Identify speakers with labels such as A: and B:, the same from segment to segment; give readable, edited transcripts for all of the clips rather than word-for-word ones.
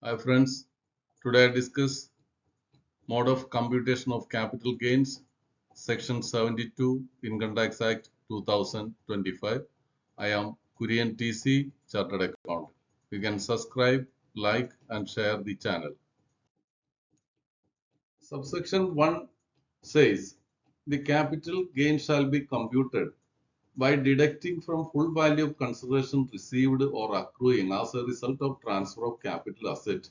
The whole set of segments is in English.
A: Hi friends, today I discuss mode of computation of capital gains, section 72 Income Tax Act 2025. I am Kurian TC, Chartered Accountant. You can subscribe, like and share the channel. Subsection 1 says the capital gain shall be computed by deducting from full value of consideration received or accruing as a result of transfer of capital asset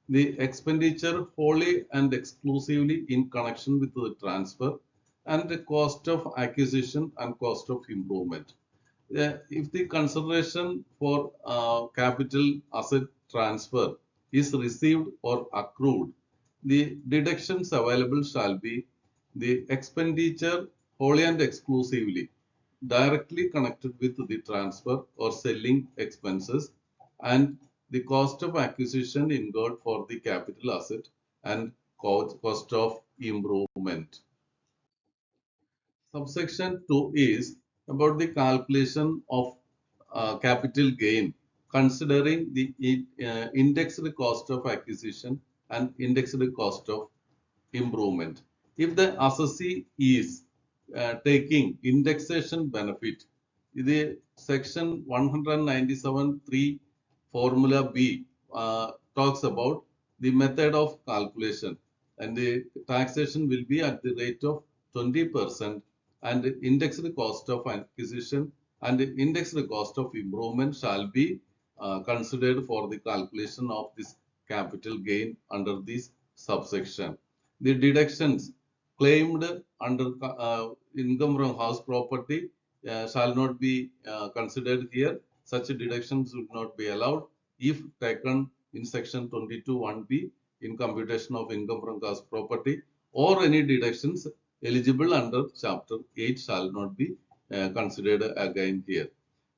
A: the expenditure wholly and exclusively in connection with the transfer and the cost of acquisition and cost of improvement. If the consideration for capital asset transfer is received or accrued, the deductions available shall be the expenditure wholly and exclusively directly connected with the transfer or selling expenses and the cost of acquisition incurred for the capital asset and cost of improvement. Subsection 2 is about the calculation of capital gain considering the indexed cost of acquisition and indexed cost of improvement. If the assessee is taking indexation benefit, the section 197(3) formula B talks about the method of calculation and the taxation will be at the rate of 20% and the indexed cost of acquisition and the indexed cost of improvement shall be considered for the calculation of this capital gain under this subsection. The deductions claimed under income from house property shall not be considered here. Such deductions would not be allowed if taken in section 22(1)(b) in computation of income from house property or any deductions eligible under chapter 8 shall not be considered again here.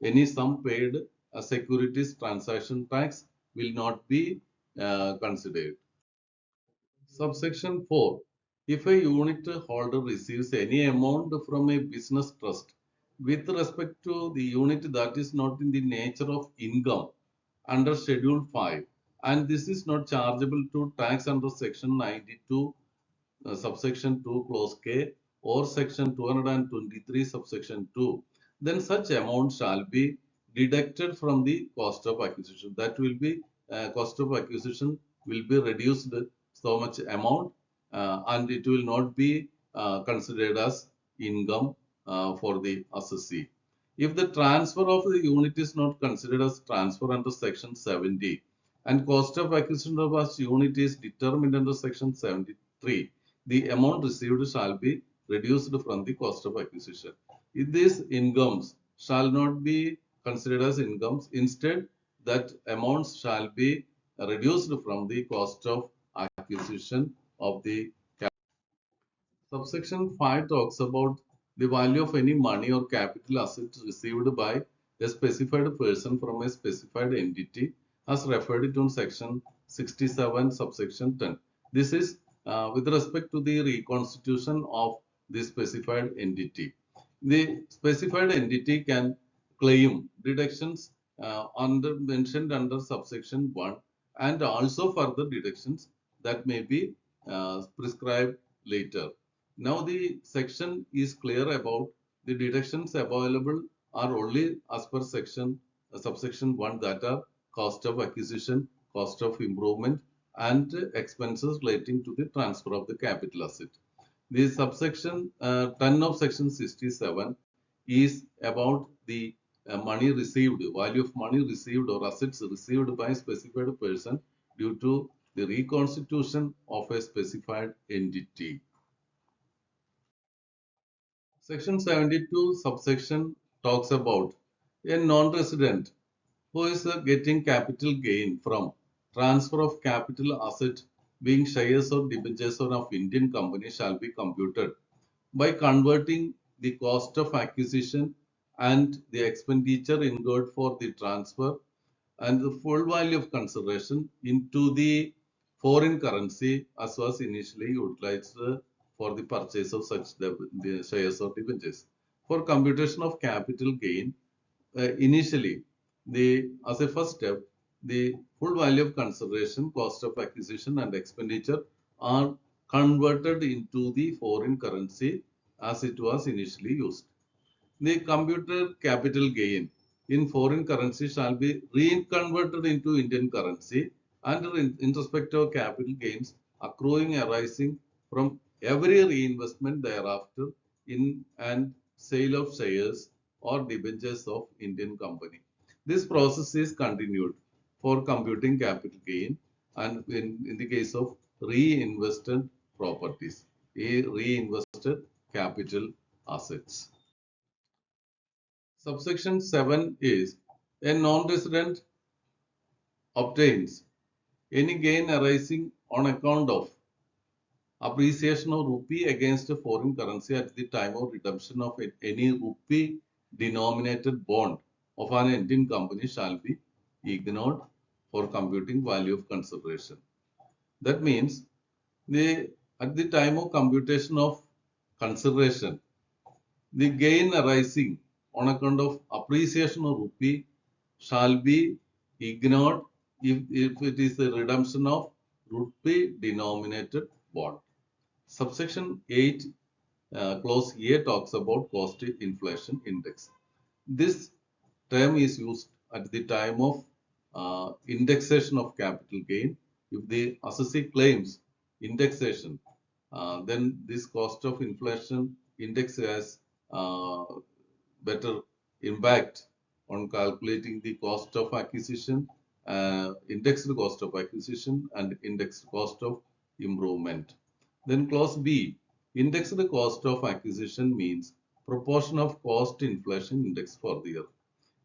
A: Any sum paid as securities transaction tax will not be considered. Subsection 4. If a unit holder receives any amount from a business trust with respect to the unit that is not in the nature of income under Schedule 5 and this is not chargeable to tax under Section 92 subsection 2 clause K or section 223 subsection 2, then such amount shall be deducted from the cost of acquisition. That will be cost of acquisition will be reduced so much amount and it will not be considered as income for the assessee. If the transfer of the unit is not considered as transfer under section 70 and cost of acquisition of a unit is determined under section 73, the amount received shall be reduced from the cost of acquisition. If these incomes shall not be considered as incomes, instead that amounts shall be reduced from the cost of acquisition of the capital. Subsection 5 talks about the value of any money or capital asset received by a specified person from a specified entity as referred to in section 67 subsection 10. This is with respect to the reconstitution of the specified entity. The specified entity can claim deductions mentioned under subsection 1 and also further deductions that may be prescribed later. Now the section is clear about the deductions available are only as per section subsection 1 that are cost of acquisition, cost of improvement and expenses relating to the transfer of the capital asset. The subsection 10 of section 67 is about the money received, value of money received or assets received by a specified person due to the reconstitution of a specified entity. Section 72 subsection talks about a non-resident who is getting capital gain from transfer of capital asset being shares or debentures of Indian company shall be computed by converting the cost of acquisition and the expenditure incurred for the transfer and the full value of consideration into the foreign currency as was initially utilized for the purchase of such the shares or debentures. For computation of capital gain, initially, as a first step, the full value of consideration, cost of acquisition, and expenditure are converted into the foreign currency as it was initially used. The computed capital gain in foreign currency shall be reconverted into Indian currency and in respect of capital gains accruing arising from every reinvestment thereafter in and sale of shares or debentures of Indian company. This process is continued for computing capital gain and in the case of reinvested properties, reinvested capital assets. Subsection 7 is a non-resident obtains any gain arising on account of appreciation of rupee against a foreign currency at the time of redemption of any rupee denominated bond of an Indian company shall be ignored for computing value of consideration. That means at the time of computation of consideration, the gain arising on account of appreciation of rupee shall be ignored if it is a redemption of rupee denominated bond. Subsection 8, clause A talks about cost inflation index. This term is used at the time of indexation of capital gain. If the assessee claims indexation, then this cost of inflation index has better impact on calculating the cost of acquisition, indexed cost of acquisition, and indexed cost of improvement. Then clause B, indexed cost of acquisition means proportion of cost inflation index for the year.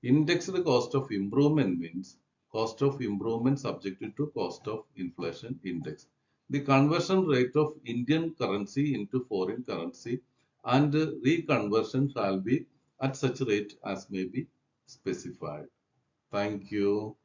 A: Indexed cost of improvement means cost of improvement subjected to cost of inflation index. The conversion rate of Indian currency into foreign currency and reconversion shall be at such rate as may be specified. Thank you.